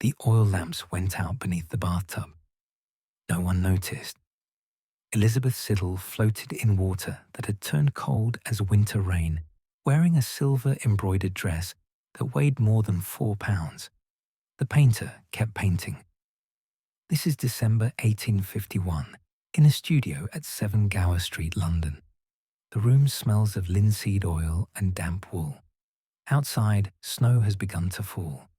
The oil lamps went out beneath the bathtub. No one noticed. Elizabeth Siddal floated in water that had turned cold as winter rain, wearing a silver embroidered dress that weighed more than 4 pounds. The painter kept painting. This is December 1851, in a studio at 7 Gower Street, London. The room smells of linseed oil and damp wool. Outside, snow has begun to fall.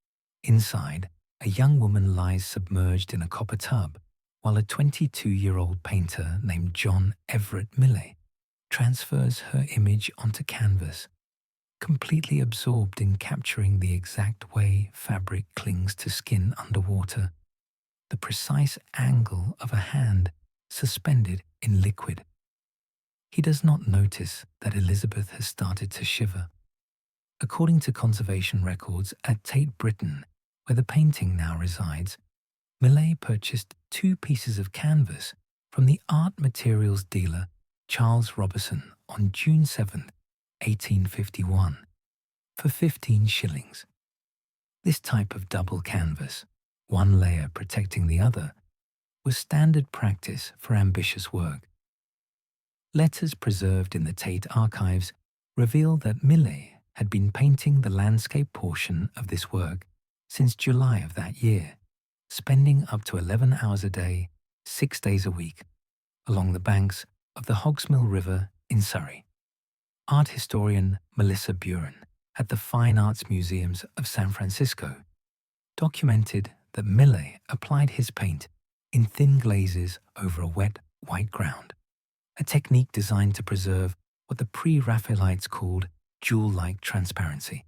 Inside, a young woman lies submerged in a copper tub, while a 22-year-old painter named John Everett Millais transfers her image onto canvas, completely absorbed in capturing the exact way fabric clings to skin underwater, the precise angle of a hand suspended in liquid. He does not notice that Elizabeth has started to shiver. According to conservation records at Tate Britain, where the painting now resides, Millais purchased 2 pieces of canvas from the art materials dealer Charles Robertson on June 7, 1851, for 15 shillings. This type of double canvas, one layer protecting the other, was standard practice for ambitious work. Letters preserved in the Tate archives reveal that Millais had been painting the landscape portion of this work since July of that year, spending up to 11 hours a day, 6 days a week, along the banks of the Hogsmill River in Surrey. Art historian Melissa Buren at the Fine Arts Museums of San Francisco documented that Millais applied his paint in thin glazes over a wet, white ground, a technique designed to preserve what the Pre-Raphaelites called jewel-like transparency.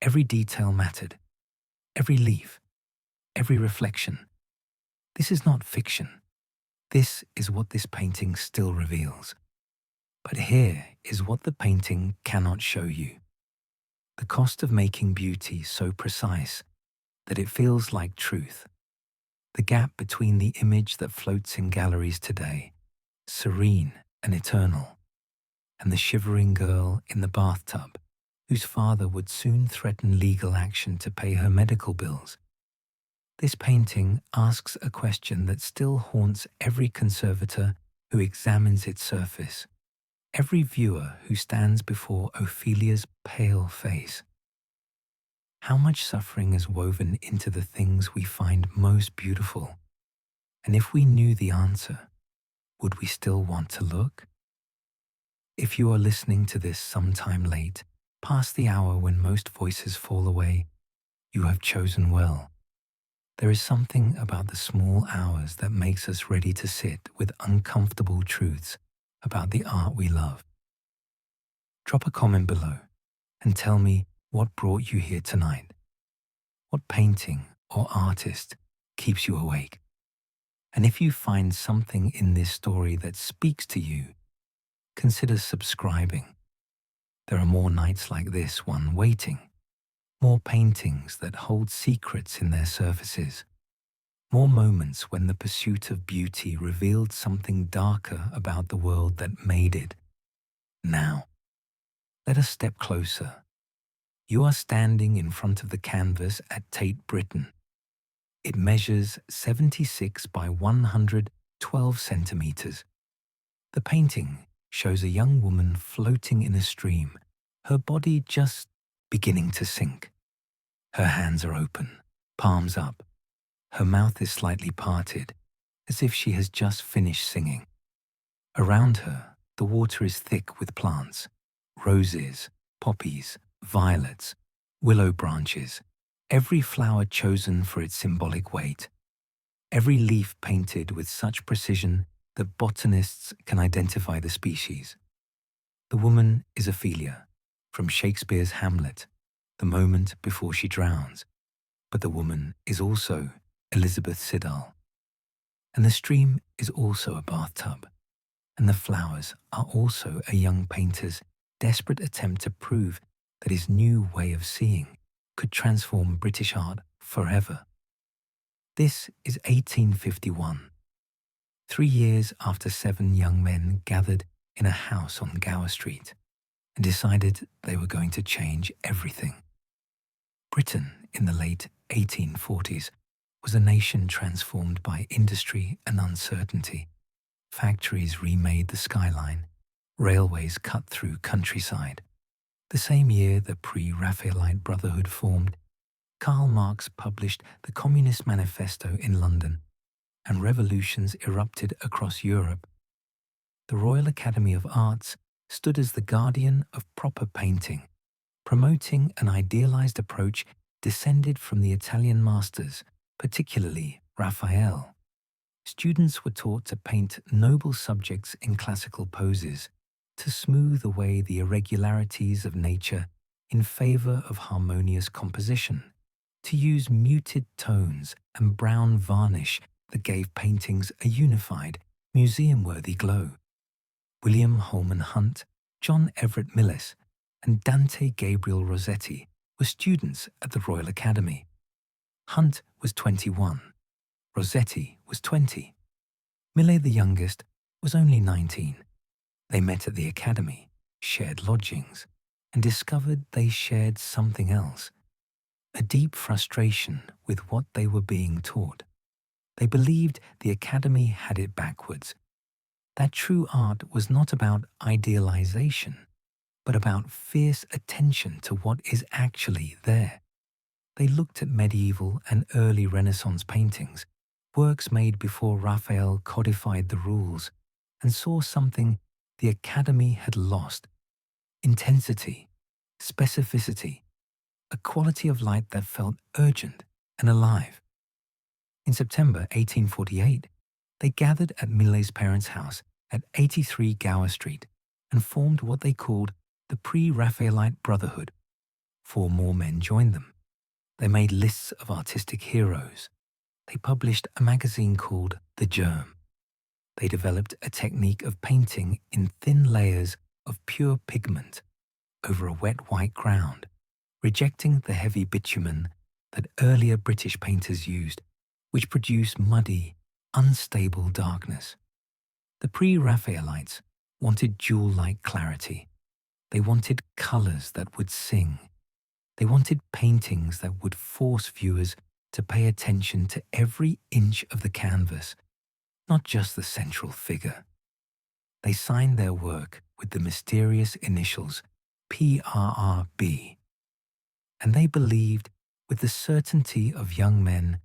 Every detail mattered, every leaf, every reflection. This is not fiction. This is what this painting still reveals. But here is what the painting cannot show you. The cost of making beauty so precise that it feels like truth. The gap between the image that floats in galleries today, serene and eternal, and the shivering girl in the bathtub, whose father would soon threaten legal action to pay her medical bills. This painting asks a question that still haunts every conservator who examines its surface, every viewer who stands before Ophelia's pale face. How much suffering is woven into the things we find most beautiful? And if we knew the answer, would we still want to look? If you are listening to this sometime late, past the hour when most voices fall away, you have chosen well. There is something about the small hours that makes us ready to sit with uncomfortable truths about the art we love. Drop a comment below and tell me what brought you here tonight. What painting or artist keeps you awake? And if you find something in this story that speaks to you, consider subscribing. There are more nights like this one waiting, more paintings that hold secrets in their surfaces, more moments when the pursuit of beauty revealed something darker about the world that made it. Now, let us step closer. You are standing in front of the canvas at Tate Britain. It measures 76 by 112 centimeters. The painting shows a young woman floating in a stream, her body just beginning to sink. Her hands are open, palms up. Her mouth is slightly parted, as if she has just finished singing. Around her, the water is thick with plants, roses, poppies, violets, willow branches, every flower chosen for its symbolic weight, every leaf painted with such precision that botanists can identify the species. The woman is Ophelia, from Shakespeare's Hamlet, the moment before she drowns, but the woman is also Elizabeth Siddal. And the stream is also a bathtub, and the flowers are also a young painter's desperate attempt to prove that his new way of seeing could transform British art forever. This is 1851, 3 years after 7 young men gathered in a house on Gower Street and decided they were going to change everything. Britain in the late 1840s was a nation transformed by industry and uncertainty. Factories remade the skyline, railways cut through countryside. The same year the Pre-Raphaelite Brotherhood formed, Karl Marx published the Communist Manifesto in London, and revolutions erupted across Europe. The Royal Academy of Arts stood as the guardian of proper painting, promoting an idealized approach descended from the Italian masters, particularly Raphael. Students were taught to paint noble subjects in classical poses, to smooth away the irregularities of nature in favor of harmonious composition, to use muted tones and brown varnish that gave paintings a unified, museum-worthy glow. William Holman Hunt, John Everett Millais, and Dante Gabriel Rossetti were students at the Royal Academy. Hunt was 21. Rossetti was 20. Millais, the youngest, was only 19. They met at the Academy, shared lodgings, and discovered they shared something else, a deep frustration with what they were being taught. They believed the Academy had it backwards, that true art was not about idealization, but about fierce attention to what is actually there. They looked at medieval and early Renaissance paintings, works made before Raphael codified the rules, and saw something the Academy had lost: intensity, specificity, a quality of light that felt urgent and alive. In September 1848, they gathered at Millais' parents' house at 83 Gower Street and formed what they called the Pre-Raphaelite Brotherhood. 4 more men joined them. They made lists of artistic heroes. They published a magazine called The Germ. They developed a technique of painting in thin layers of pure pigment over a wet white ground, rejecting the heavy bitumen that earlier British painters used, which produced muddy, unstable darkness. The Pre-Raphaelites wanted jewel-like clarity. They wanted colors that would sing. They wanted paintings that would force viewers to pay attention to every inch of the canvas, not just the central figure. They signed their work with the mysterious initials PRRB, and they believed, with the certainty of young men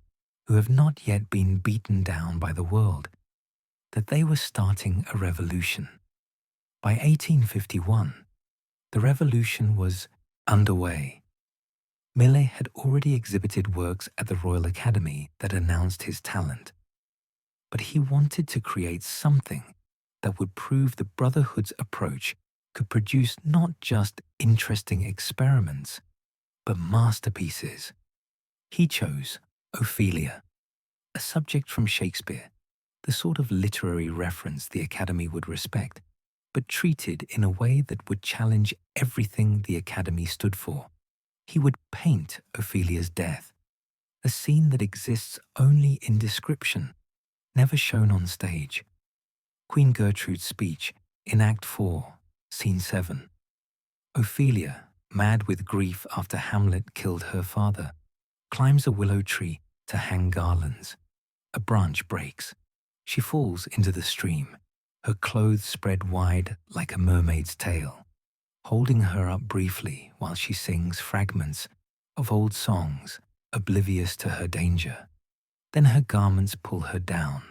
who have not yet been beaten down by the world, that they were starting a revolution. By 1851, the revolution was underway. Millais had already exhibited works at the Royal Academy that announced his talent, but he wanted to create something that would prove the Brotherhood's approach could produce not just interesting experiments, but masterpieces. He chose Ophelia, a subject from Shakespeare, the sort of literary reference the Academy would respect, but treated in a way that would challenge everything the Academy stood for. He would paint Ophelia's death, a scene that exists only in description, never shown on stage. Queen Gertrude's speech in Act 4, Scene 7. Ophelia, mad with grief after Hamlet killed her father, climbs a willow tree to hang garlands. A branch breaks. She falls into the stream, her clothes spread wide like a mermaid's tail, holding her up briefly while she sings fragments of old songs, oblivious to her danger. Then her garments pull her down.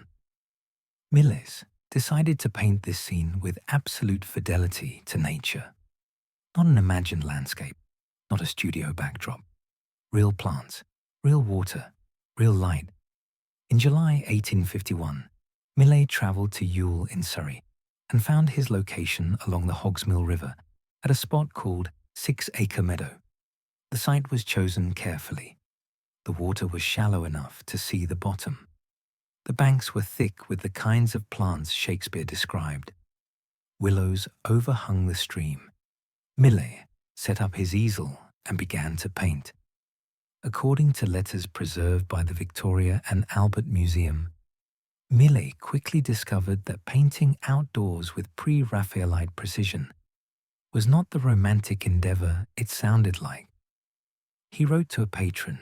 Millais decided to paint this scene with absolute fidelity to nature. Not an imagined landscape, not a studio backdrop. Real plants, real water, real light. In July 1851, Millais travelled to Ewell in Surrey and found his location along the Hogsmill River at a spot called 6 Acre Meadow. The site was chosen carefully. The water was shallow enough to see the bottom. The banks were thick with the kinds of plants Shakespeare described. Willows overhung the stream. Millais set up his easel and began to paint. According to letters preserved by the Victoria and Albert Museum, Millais quickly discovered that painting outdoors with pre-Raphaelite precision was not the romantic endeavor it sounded like. He wrote to a patron,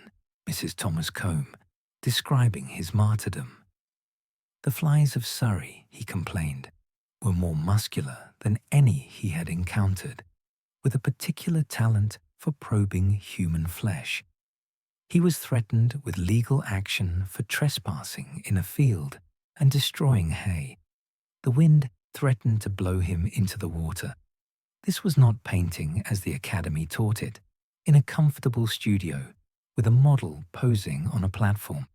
Mrs. Thomas Combe, describing his martyrdom. The flies of Surrey, he complained, were more muscular than any he had encountered, with a particular talent for probing human flesh. He was threatened with legal action for trespassing in a field and destroying hay. The wind threatened to blow him into the water. This was not painting as the Academy taught it, in a comfortable studio with a model posing on a platform.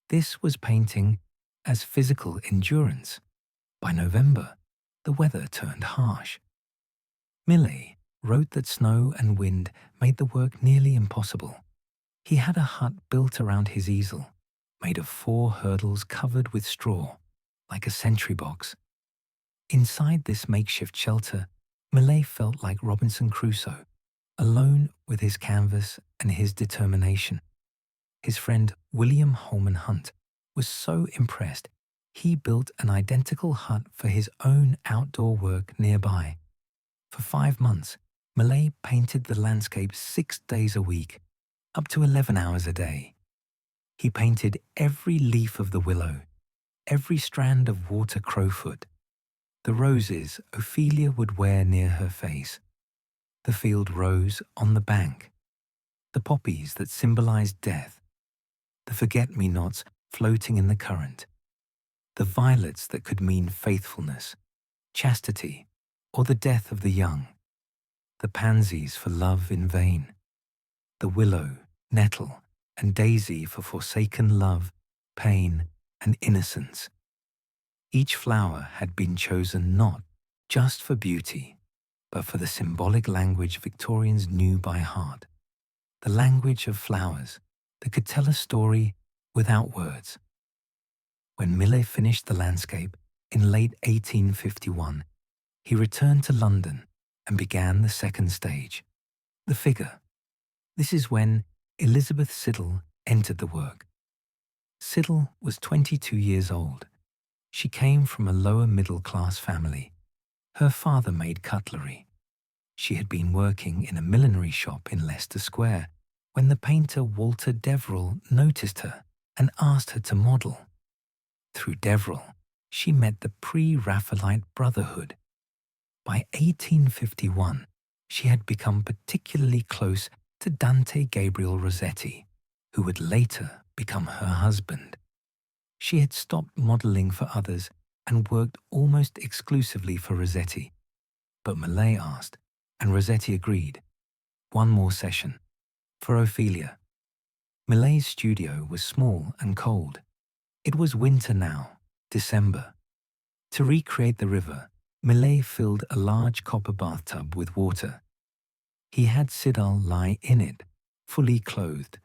This was painting as physical endurance. By November, the weather turned harsh. Millais wrote that snow and wind made the work nearly impossible. He had a hut built around his easel, made of 4 hurdles covered with straw, like a sentry box. Inside this makeshift shelter, Millais felt like Robinson Crusoe, alone with his canvas and his determination. His friend William Holman Hunt was so impressed he built an identical hut for his own outdoor work nearby. For 5 months, Millais painted the landscape 6 days a week, up to 11 hours a day. He painted every leaf of the willow, every strand of water crowfoot, the roses Ophelia would wear near her face, the field rose on the bank, the poppies that symbolized death, the forget-me-nots floating in the current, the violets that could mean faithfulness, chastity, or the death of the young, the pansies for love in vain, the willow, nettle, and daisy for forsaken love, pain, and innocence. Each flower had been chosen not just for beauty, but for the symbolic language Victorians knew by heart, the language of flowers that could tell a story without words. When Millais finished the landscape in late 1851, he returned to London and began the second stage, the figure. This is when Elizabeth Siddal entered the work. Siddal was 22 years old. She came from a lower middle-class family. Her father made cutlery. She had been working in a millinery shop in Leicester Square when the painter Walter Deverell noticed her and asked her to model. Through Deverell, she met the Pre-Raphaelite Brotherhood. By 1851, she had become particularly close to Dante Gabriel Rossetti, who would later become her husband. She had stopped modelling for others and worked almost exclusively for Rossetti. But Millais asked, and Rossetti agreed. One more session. For Ophelia. Millais' studio was small and cold. It was winter now, December. To recreate the river, Millais filled a large copper bathtub with water. He had Siddal lie in it, fully clothed,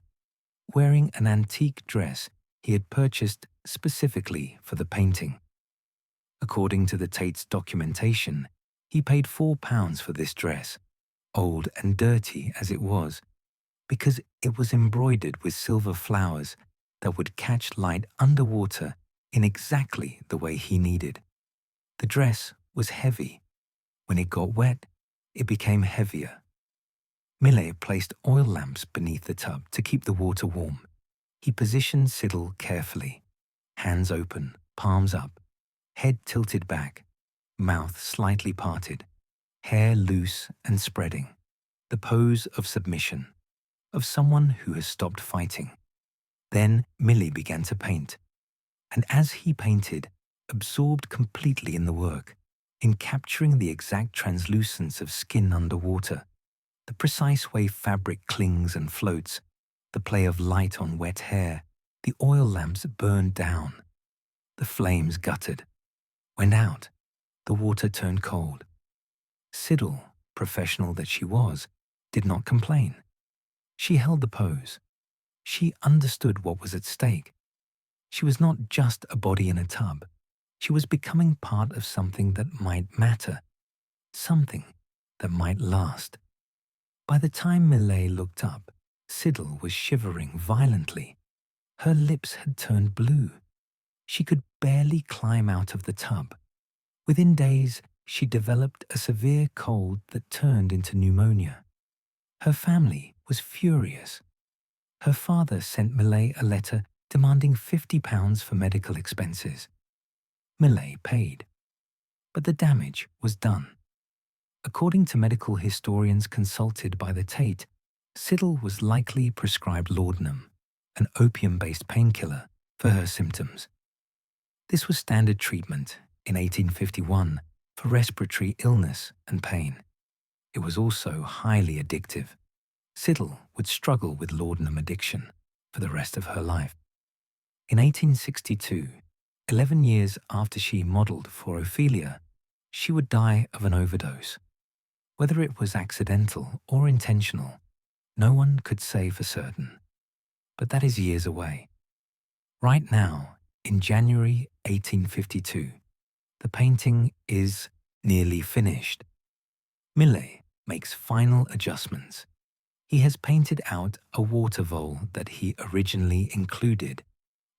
wearing an antique dress he had purchased specifically for the painting. According to the Tate's documentation, he paid £4 for this dress, old and dirty as it was, because it was embroidered with silver flowers that would catch light underwater in exactly the way he needed. The dress was heavy. When it got wet, it became heavier. Millais placed oil lamps beneath the tub to keep the water warm. He positioned Siddal carefully, hands open, palms up, head tilted back, mouth slightly parted, hair loose and spreading, the pose of submission, of someone who has stopped fighting. Then Millais began to paint, and as he painted, absorbed completely in the work, in capturing the exact translucence of skin underwater, the precise way fabric clings and floats, the play of light on wet hair, the oil lamps burned down. The flames guttered, went out, the water turned cold. Siddal, professional that she was, did not complain. She held the pose. She understood what was at stake. She was not just a body in a tub. She was becoming part of something that might matter, something that might last. By the time Millais looked up, Siddal was shivering violently. Her lips had turned blue. She could barely climb out of the tub. Within days, she developed a severe cold that turned into pneumonia. Her family was furious. Her father sent Millais a letter demanding £50 for medical expenses. Millais paid, but the damage was done. According to medical historians consulted by the Tate, Siddal was likely prescribed laudanum, an opium-based painkiller, for her symptoms. This was standard treatment in 1851 for respiratory illness and pain. It was also highly addictive. Siddal would struggle with laudanum addiction for the rest of her life. In 1862, 11 years after she modelled for Ophelia, she would die of an overdose. Whether it was accidental or intentional, no one could say for certain. But that is years away. Right now, in January 1852, the painting is nearly finished. Millais makes final adjustments. He has painted out a water vole that he originally included.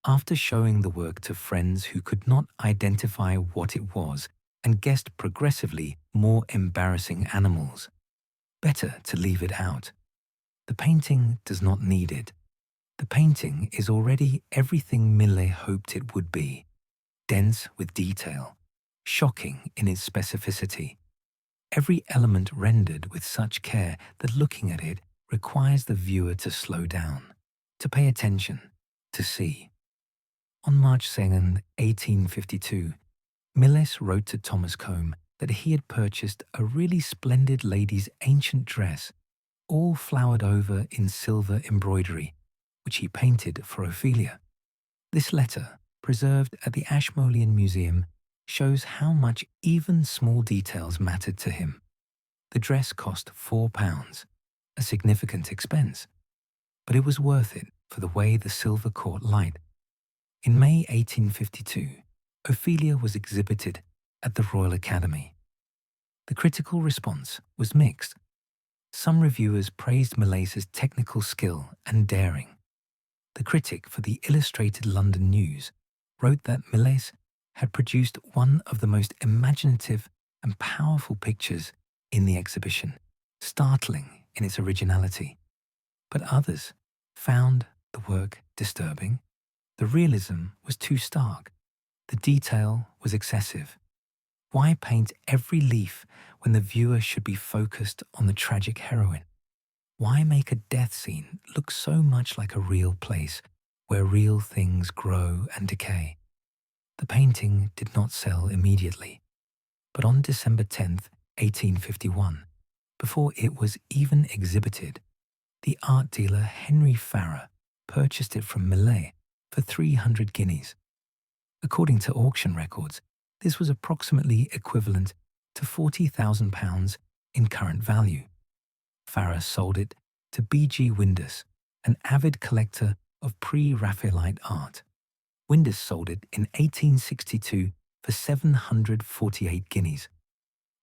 After showing the work to friends who could not identify what it was and guessed progressively more embarrassing animals, better to leave it out. The painting does not need it. The painting is already everything Millais hoped it would be: dense with detail, shocking in its specificity. Every element rendered with such care that looking at it requires the viewer to slow down, to pay attention, to see. On March 2nd, 1852, Millais wrote to Thomas Combe that he had purchased a really splendid lady's ancient dress, all flowered over in silver embroidery, which he painted for Ophelia. This letter, preserved at the Ashmolean Museum, shows how much even small details mattered to him. The dress cost £4, a significant expense, but it was worth it for the way the silver caught light. In May 1852, Ophelia was exhibited at the Royal Academy. The critical response was mixed. Some reviewers praised Millais's technical skill and daring. The critic for the Illustrated London News wrote that Millais had produced one of the most imaginative and powerful pictures in the exhibition, startling in its originality. But others found the work disturbing. The realism was too stark. The detail was excessive. Why paint every leaf when the viewer should be focused on the tragic heroine? Why make a death scene look so much like a real place where real things grow and decay? The painting did not sell immediately, but on December 10th, 1851, before it was even exhibited, the art dealer Henry Farrer purchased it from Millais for 300 guineas. According to auction records, this was approximately equivalent to £40,000 in current value. Farrer sold it to B.G. Windus, an avid collector of Pre-Raphaelite art. Windus sold it in 1862 for 748 guineas.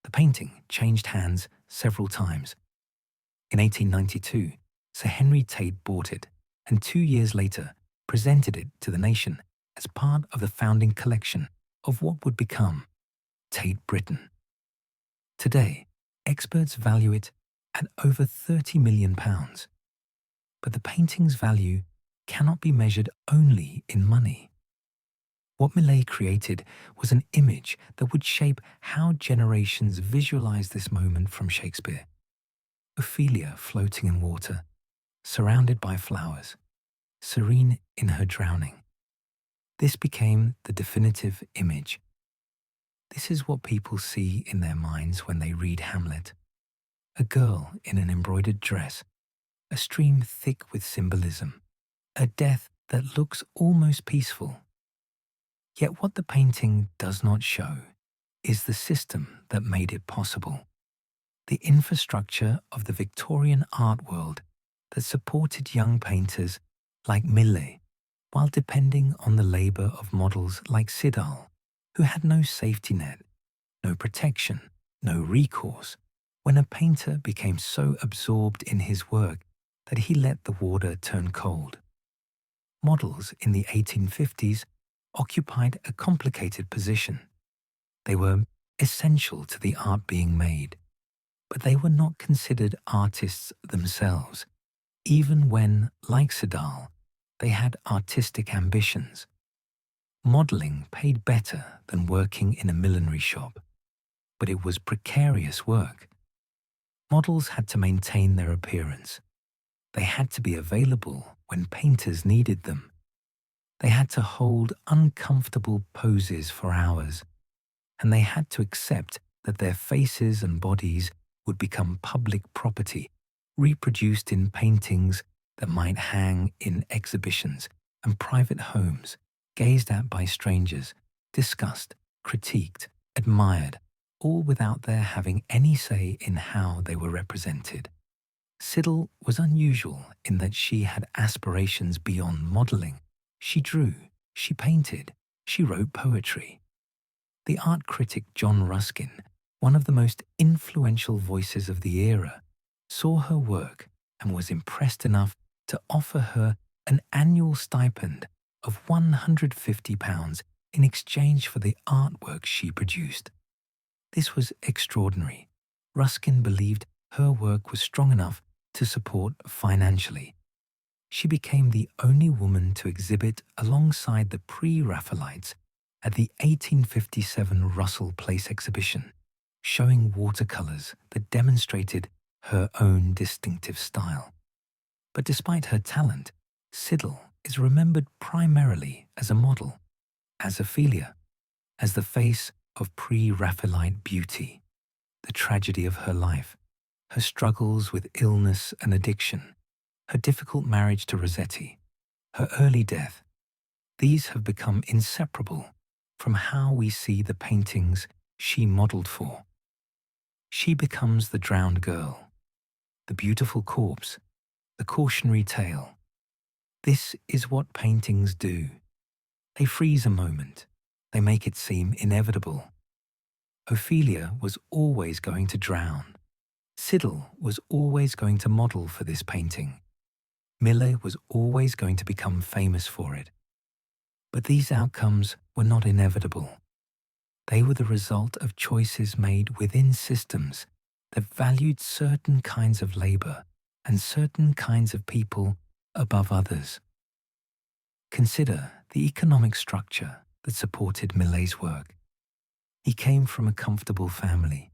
The painting changed hands several times. In 1892, Sir Henry Tate bought it and 2 years later presented it to the nation as part of the founding collection of what would become Tate Britain. Today, experts value it at over £30 million. But the painting's value cannot be measured only in money. What Millais created was an image that would shape how generations visualize this moment from Shakespeare. Ophelia floating in water, surrounded by flowers, serene in her drowning. This became the definitive image. This is what people see in their minds when they read Hamlet. A girl in an embroidered dress, a stream thick with symbolism, a death that looks almost peaceful. Yet what the painting does not show is the system that made it possible, the infrastructure of the Victorian art world that supported young painters like Millais while depending on the labour of models like Siddal, who had no safety net, no protection, no recourse, when a painter became so absorbed in his work that he let the water turn cold. Models in the 1850s occupied a complicated position. They were essential to the art being made, but they were not considered artists themselves. even when, like Siddal, they had artistic ambitions. Modelling paid better than working in a millinery shop, but it was precarious work. Models had to maintain their appearance. They had to be available when painters needed them. They had to hold uncomfortable poses for hours, and they had to accept that their faces and bodies would become public property, reproduced in paintings that might hang in exhibitions and private homes, gazed at by strangers, discussed, critiqued, admired, all without their having any say in how they were represented. Siddal was unusual in that she had aspirations beyond modelling. She drew, she painted, she wrote poetry. The art critic John Ruskin, one of the most influential voices of the era, saw her work and was impressed enough to offer her an annual stipend of £150 in exchange for the artwork she produced. This was extraordinary. Ruskin believed her work was strong enough to support financially. She became the only woman to exhibit alongside the Pre-Raphaelites at the 1857 Russell Place exhibition, showing watercolours that demonstrated her own distinctive style. But despite her talent, Siddal is remembered primarily as a model, as Ophelia, as the face of Pre-Raphaelite beauty, the tragedy of her life, her struggles with illness and addiction, her difficult marriage to Rossetti, her early death. These have become inseparable from how we see the paintings she modelled for. She becomes the drowned girl, the beautiful corpse, the cautionary tale. This is what paintings do. They freeze a moment. They make it seem inevitable. Ophelia was always going to drown. Siddal was always going to model for this painting. Millais was always going to become famous for it. But these outcomes were not inevitable. They were the result of choices made within systems that valued certain kinds of labor and certain kinds of people above others. Consider the economic structure that supported Millais' work. He came from a comfortable family.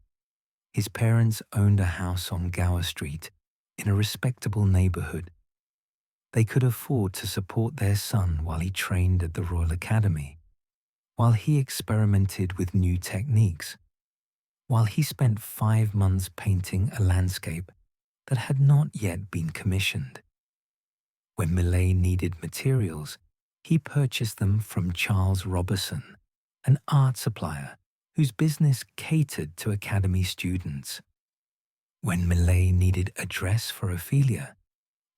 His parents owned a house on Gower Street in a respectable neighborhood. They could afford to support their son while he trained at the Royal Academy, while he experimented with new techniques, while he spent 5 months painting a landscape that had not yet been commissioned. When Millais needed materials, he purchased them from Charles Robertson, an art supplier whose business catered to Academy students. When Millais needed a dress for Ophelia,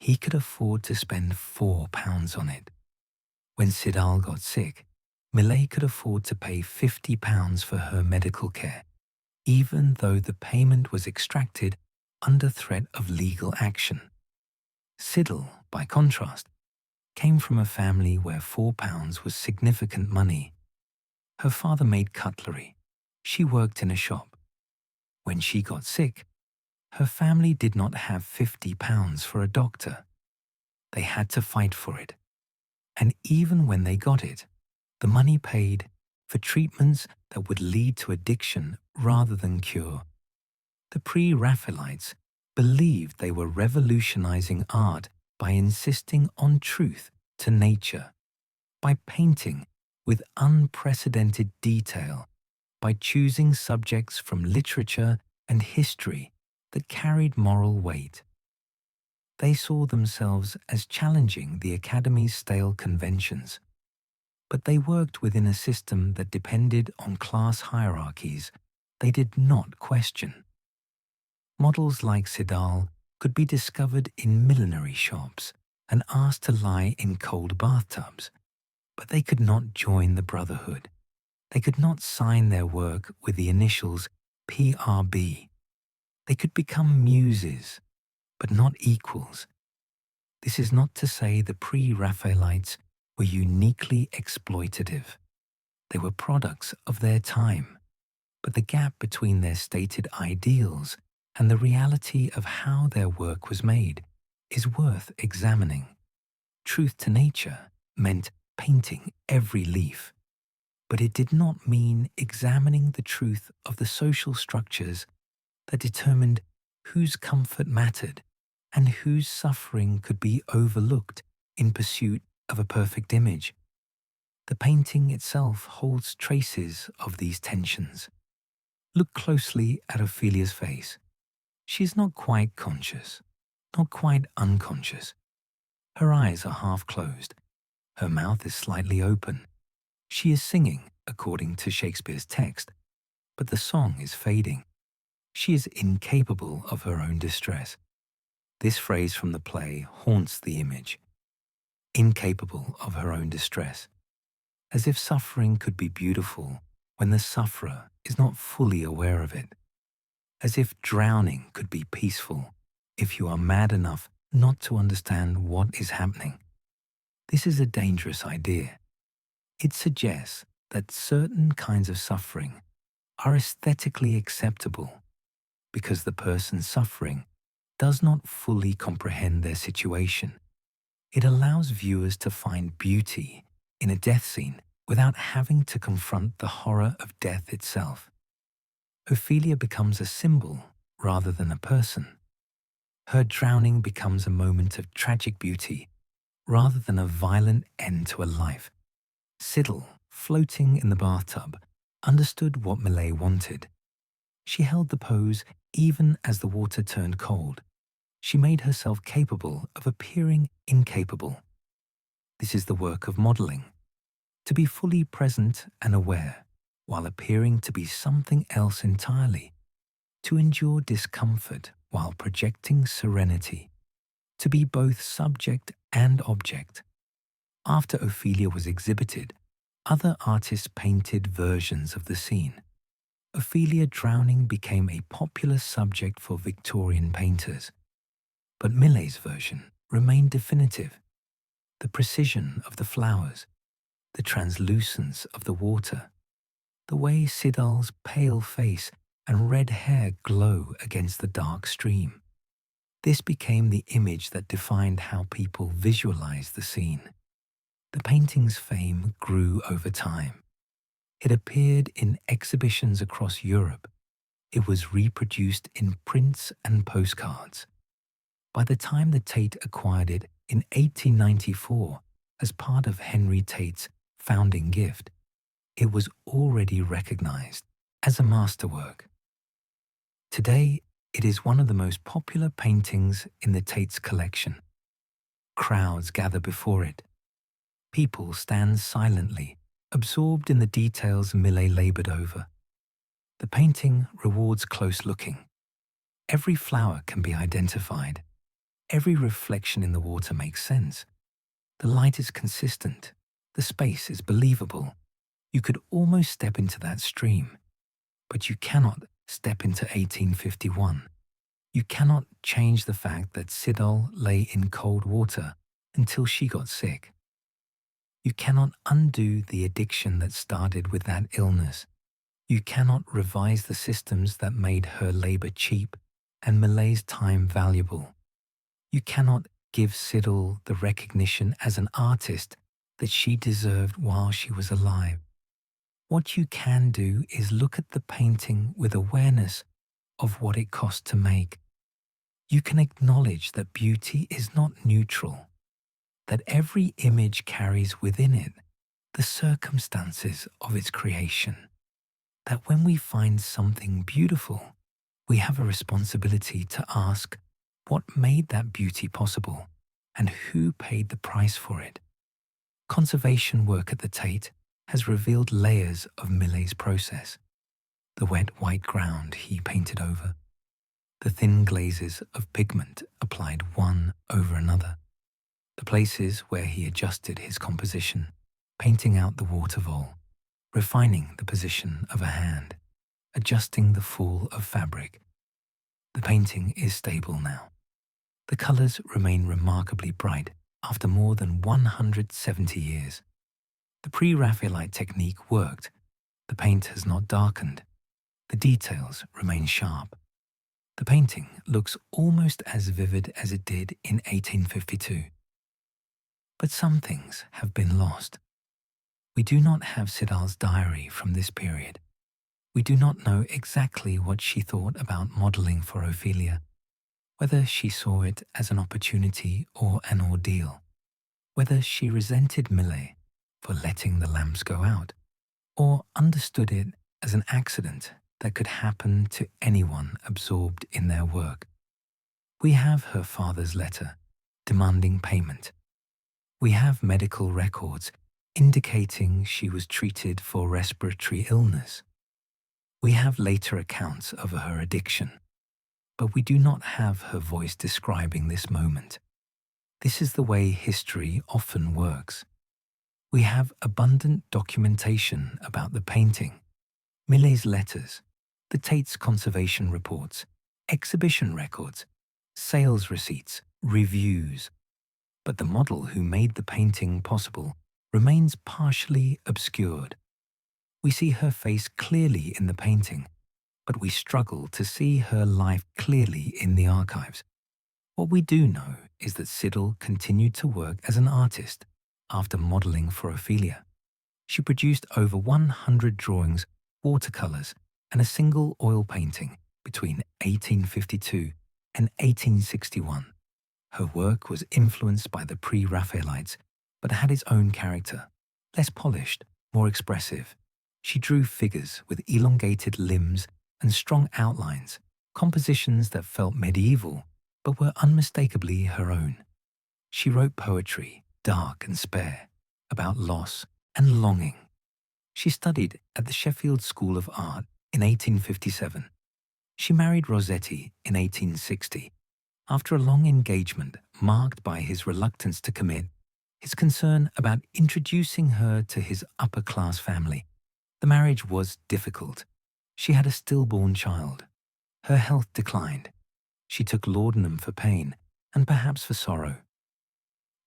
he could afford to spend £4 on it. When Siddal got sick, Millais could afford to pay £50 for her medical care, even though the payment was extracted under threat of legal action. Siddal, by contrast, came from a family where £4 was significant money. Her father made cutlery. She worked in a shop. When she got sick, her family did not have £50 for a doctor. They had to fight for it. And even when they got it, the money paid for treatments that would lead to addiction rather than cure. The Pre-Raphaelites believed they were revolutionizing art by insisting on truth to nature, by painting with unprecedented detail, by choosing subjects from literature and history that carried moral weight. They saw themselves as challenging the Academy's stale conventions, but they worked within a system that depended on class hierarchies they did not question. Models like Siddal could be discovered in millinery shops and asked to lie in cold bathtubs, but they could not join the brotherhood. They could not sign their work with the initials PRB. They could become muses, but not equals. This is not to say the Pre-Raphaelites were uniquely exploitative. They were products of their time, but the gap between their stated ideals and the reality of how their work was made is worth examining. Truth to nature meant painting every leaf, but it did not mean examining the truth of the social structures that determined whose comfort mattered and whose suffering could be overlooked in pursuit of a perfect image. The painting itself holds traces of these tensions. Look closely at Ophelia's face. She is not quite conscious, not quite unconscious. Her eyes are half closed. Her mouth is slightly open. She is singing according to Shakespeare's text, but the song is fading. She is incapable of her own distress. This phrase from the play haunts the image. Incapable of her own distress. As if suffering could be beautiful when the sufferer is not fully aware of it. As if drowning could be peaceful if you are mad enough not to understand what is happening. This is a dangerous idea. It suggests that certain kinds of suffering are aesthetically acceptable because the person suffering does not fully comprehend their situation. It allows viewers to find beauty in a death scene without having to confront the horror of death itself. Ophelia becomes a symbol rather than a person. Her drowning becomes a moment of tragic beauty rather than a violent end to a life. Siddal, floating in the bathtub, understood what Millais wanted. She held the pose even as the water turned cold. She made herself capable of appearing incapable. This is the work of modeling. To be fully present and aware while appearing to be something else entirely. To endure discomfort while projecting serenity. To be both subject and object. After Ophelia was exhibited, other artists painted versions of the scene. Ophelia drowning became a popular subject for Victorian painters. But Millais' version remained definitive. The precision of the flowers, the translucence of the water, the way Siddal's pale face and red hair glow against the dark stream. This became the image that defined how people visualized the scene. The painting's fame grew over time. It appeared in exhibitions across Europe. It was reproduced in prints and postcards. By the time the Tate acquired it in 1894 as part of Henry Tate's founding gift, it was already recognized as a masterwork. Today, it is one of the most popular paintings in the Tate's collection. Crowds gather before it. People stand silently, absorbed in the details Millais labored over. The painting rewards close looking. Every flower can be identified. Every reflection in the water makes sense. The light is consistent. The space is believable. You could almost step into that stream, but you cannot step into 1851. You cannot change the fact that Siddal lay in cold water until she got sick. You cannot undo the addiction that started with that illness. You cannot revise the systems that made her labor cheap and Millais' time valuable. You cannot give Siddal the recognition as an artist that she deserved while she was alive. What you can do is look at the painting with awareness of what it cost to make. You can acknowledge that beauty is not neutral, that every image carries within it the circumstances of its creation, that when we find something beautiful, we have a responsibility to ask what made that beauty possible and who paid the price for it. Conservation work at the Tate has revealed layers of Millais' process. The wet white ground he painted over, the thin glazes of pigment applied one over another, the places where he adjusted his composition, painting out the water vole, refining the position of a hand, adjusting the fall of fabric. The painting is stable now. The colors remain remarkably bright after more than 170 years. The Pre-Raphaelite technique worked. The paint has not darkened. The details remain sharp. The painting looks almost as vivid as it did in 1852. But some things have been lost. We do not have Siddal's diary from this period. We do not know exactly what she thought about modelling for Ophelia, whether she saw it as an opportunity or an ordeal, whether she resented Millais for letting the lamps go out, or understood it as an accident that could happen to anyone absorbed in their work. We have her father's letter demanding payment. We have medical records indicating she was treated for respiratory illness. We have later accounts of her addiction, but we do not have her voice describing this moment. This is the way history often works. We have abundant documentation about the painting, Millais' letters, the Tate's conservation reports, exhibition records, sales receipts, reviews. But the model who made the painting possible remains partially obscured. We see her face clearly in the painting, but we struggle to see her life clearly in the archives. What we do know is that Siddal continued to work as an artist after modelling for Ophelia. She produced over 100 drawings, watercolours, and a single oil painting between 1852 and 1861. Her work was influenced by the Pre-Raphaelites, but had its own character, less polished, more expressive. She drew figures with elongated limbs and strong outlines, compositions that felt medieval, but were unmistakably her own. She wrote poetry, dark and spare, about loss and longing. She studied at the Sheffield School of Art in 1857. She married Rossetti in 1860. After a long engagement marked by his reluctance to commit, his concern about introducing her to his upper-class family, the marriage was difficult. She had a stillborn child. Her health declined. She took laudanum for pain and perhaps for sorrow.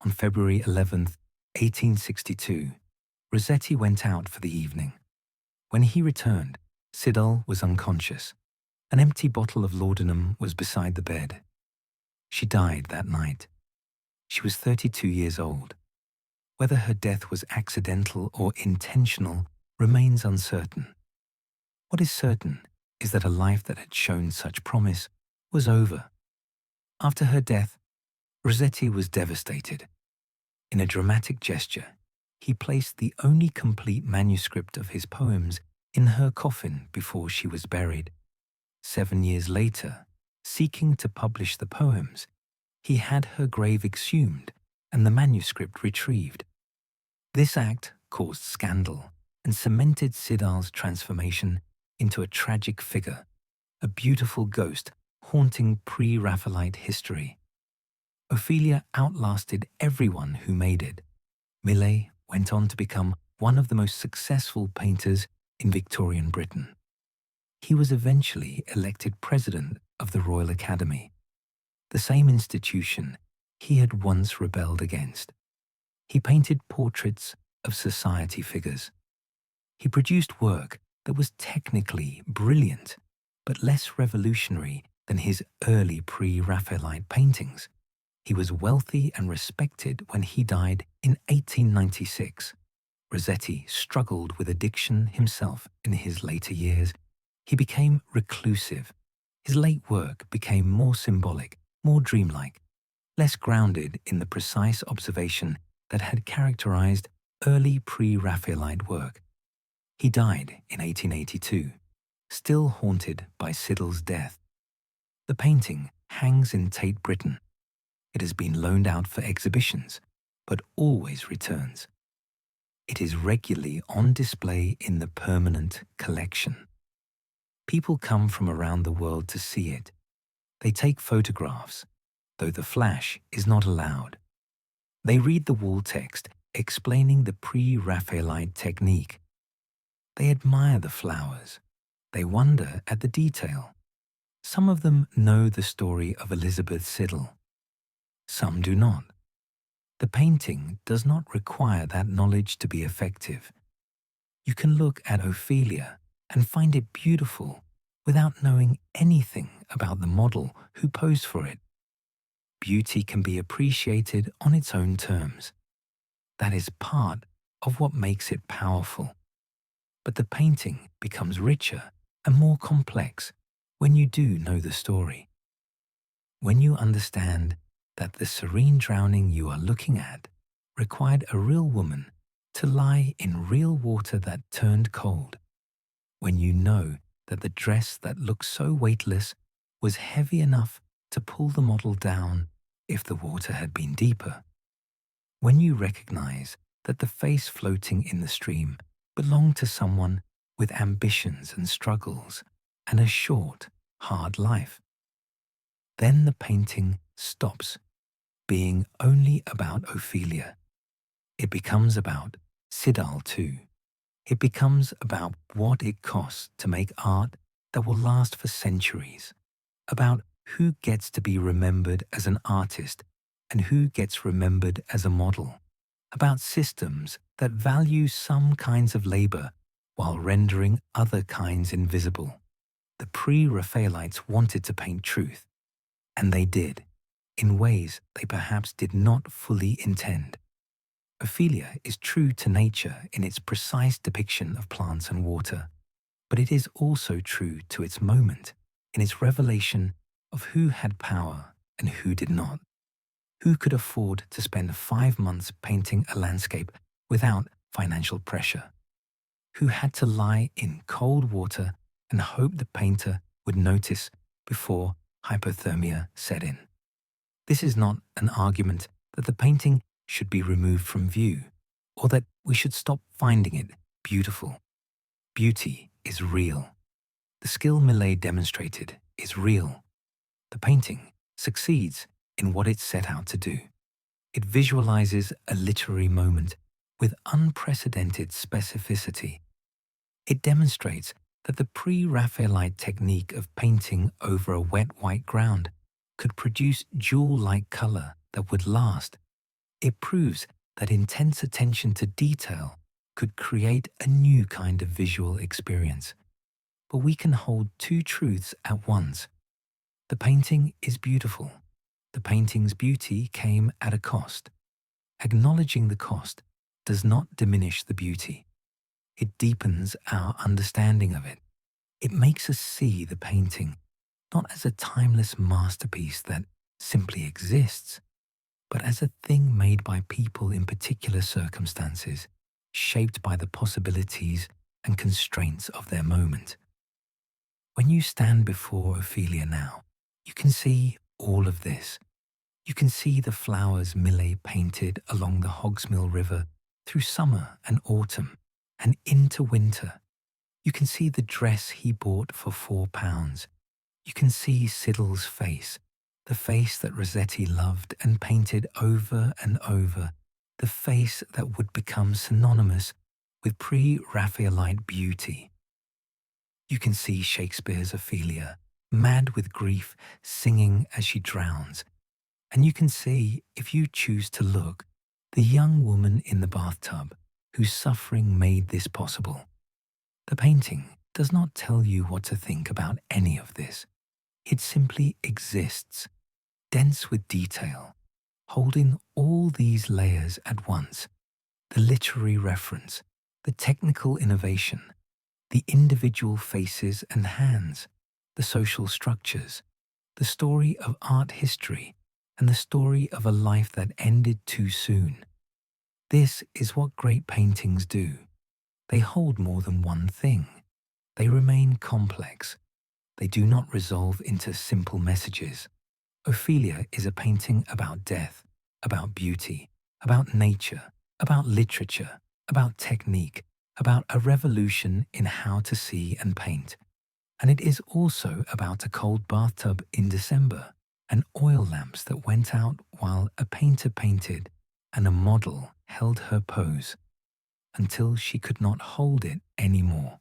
On February 11th, 1862, Rossetti went out for the evening. When he returned, Siddal was unconscious. An empty bottle of laudanum was beside the bed. She died that night. She was 32 years old. Whether her death was accidental or intentional remains uncertain. What is certain is that a life that had shown such promise was over. After her death, Rossetti was devastated. In a dramatic gesture, he placed the only complete manuscript of his poems in her coffin before she was buried. 7 years later, seeking to publish the poems, he had her grave exhumed and the manuscript retrieved. This act caused scandal and cemented Siddal's transformation into a tragic figure, a beautiful ghost haunting pre-Raphaelite history. Ophelia outlasted everyone who made it. Millais went on to become one of the most successful painters in Victorian Britain. He was eventually elected president of the Royal Academy, the same institution he had once rebelled against. He painted portraits of society figures. He produced work that was technically brilliant, but less revolutionary than his early pre-Raphaelite paintings. He was wealthy and respected when he died in 1896. Rossetti struggled with addiction himself in his later years. He became reclusive. His late work became more symbolic, more dreamlike, less grounded in the precise observation that had characterized early pre-Raphaelite work. He died in 1882, still haunted by Siddal's death. The painting hangs in Tate Britain. It has been loaned out for exhibitions, but always returns. It is regularly on display in the permanent collection. People come from around the world to see it. They take photographs, though the flash is not allowed. They read the wall text explaining the pre-Raphaelite technique. They admire the flowers. They wonder at the detail. Some of them know the story of Elizabeth Siddal. Some do not. The painting does not require that knowledge to be effective. You can look at Ophelia and find it beautiful, without knowing anything about the model who posed for it. Beauty can be appreciated on its own terms. That is part of what makes it powerful. But the painting becomes richer and more complex when you do know the story. When you understand that the serene drowning you are looking at required a real woman to lie in real water that turned cold. When you know that the dress that looks so weightless was heavy enough to pull the model down if the water had been deeper. When you recognize that the face floating in the stream belonged to someone with ambitions and struggles and a short, hard life. Then the painting stops being only about Ophelia. It becomes about Siddal too. It becomes about what it costs to make art that will last for centuries, about who gets to be remembered as an artist and who gets remembered as a model, about systems that value some kinds of labor while rendering other kinds invisible. The Pre-Raphaelites wanted to paint truth, and they did, in ways they perhaps did not fully intend. Ophelia is true to nature in its precise depiction of plants and water, but it is also true to its moment in its revelation of who had power and who did not, who could afford to spend 5 months painting a landscape without financial pressure, who had to lie in cold water and hope the painter would notice before hypothermia set in. This is not an argument that the painting should be removed from view, or that we should stop finding it beautiful. Beauty is real. The skill Millais demonstrated is real. The painting succeeds in what it set out to do. It visualizes a literary moment with unprecedented specificity. It demonstrates that the Pre-Raphaelite technique of painting over a wet white ground could produce jewel-like color that would last. It proves that intense attention to detail could create a new kind of visual experience. But we can hold two truths at once. The painting is beautiful. The painting's beauty came at a cost. Acknowledging the cost does not diminish the beauty. It deepens our understanding of it. It makes us see the painting not as a timeless masterpiece that simply exists, but as a thing made by people in particular circumstances, shaped by the possibilities and constraints of their moment. When you stand before Ophelia now, you can see all of this. You can see the flowers Millais painted along the Hogsmill River through summer and autumn and into winter. You can see the dress he bought for £4. You can see Siddal's face, the face that Rossetti loved and painted over and over, the face that would become synonymous with Pre-Raphaelite beauty. You can see Shakespeare's Ophelia, mad with grief, singing as she drowns. And you can see, if you choose to look, the young woman in the bathtub whose suffering made this possible. The painting does not tell you what to think about any of this. It simply exists, dense with detail, holding all these layers at once: the literary reference, the technical innovation, the individual faces and hands, the social structures, the story of art history, and the story of a life that ended too soon. This is what great paintings do. They hold more than one thing. They remain complex. They do not resolve into simple messages. Ophelia is a painting about death, about beauty, about nature, about literature, about technique, about a revolution in how to see and paint. And it is also about a cold bathtub in December, and oil lamps that went out while a painter painted and a model held her pose until she could not hold it anymore.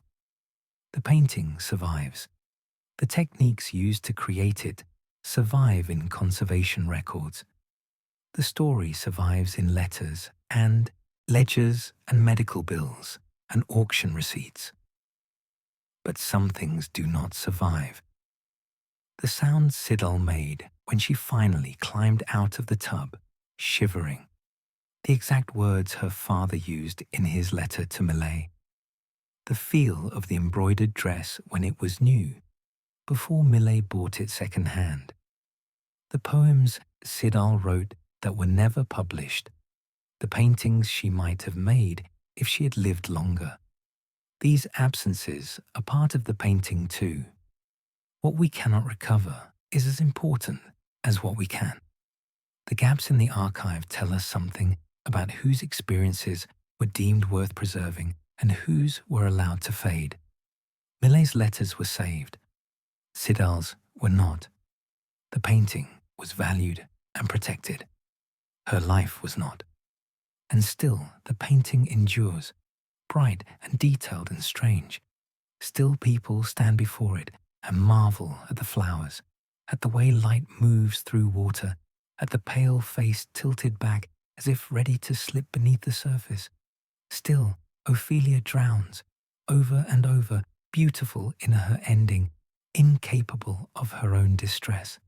The painting survives. The techniques used to create it survive in conservation records. The story survives in letters and ledgers and medical bills and auction receipts. but some things do not survive. The sound Siddal made when she finally climbed out of the tub, shivering, the exact words her father used in his letter to Millais. The feel of the embroidered dress when it was new, before Millais bought it second-hand. The poems Siddal wrote that were never published, the paintings she might have made if she had lived longer. These absences are part of the painting too. What we cannot recover is as important as what we can. The gaps in the archive tell us something about whose experiences were deemed worth preserving and whose were allowed to fade. Millais' letters were saved. Siddal's were not. The painting was valued and protected. Her life was not. And still the painting endures, bright and detailed and strange. Still people stand before it and marvel at the flowers, at the way light moves through water, at the pale face tilted back as if ready to slip beneath the surface. Still, Ophelia drowns, over and over, beautiful in her ending, incapable of her own distress.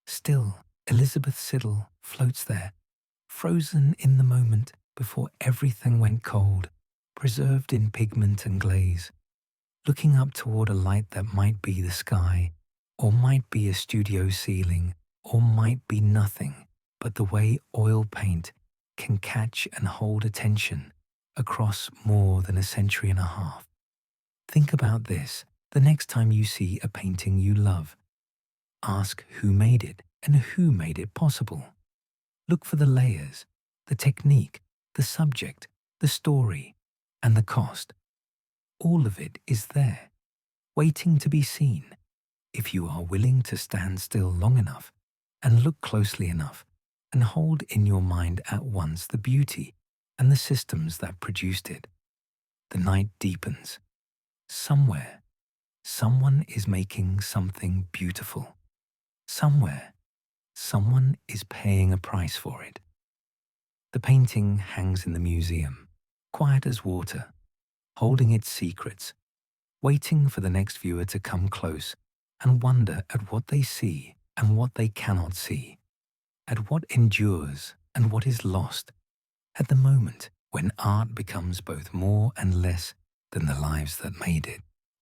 Still, Elizabeth Siddal floats there, frozen in the moment before everything went cold, preserved in pigment and glaze, looking up toward a light that might be the sky, or might be a studio ceiling, or might be nothing but the way oil paint can catch and hold attention across more than a century and a half. Think about this the next time you see a painting you love. Ask who made it and who made it possible. Look for the layers, the technique, the subject, the story, and the cost. All of it is there, waiting to be seen, if you are willing to stand still long enough and look closely enough and hold in your mind at once the beauty and the systems that produced it. The night deepens. Somewhere, someone is making something beautiful. Somewhere, someone is paying a price for it. The painting hangs in the museum, quiet as water, holding its secrets, waiting for the next viewer to come close and wonder at what they see and what they cannot see, at what endures and what is lost, at the moment when art becomes both more and less than the lives that made it.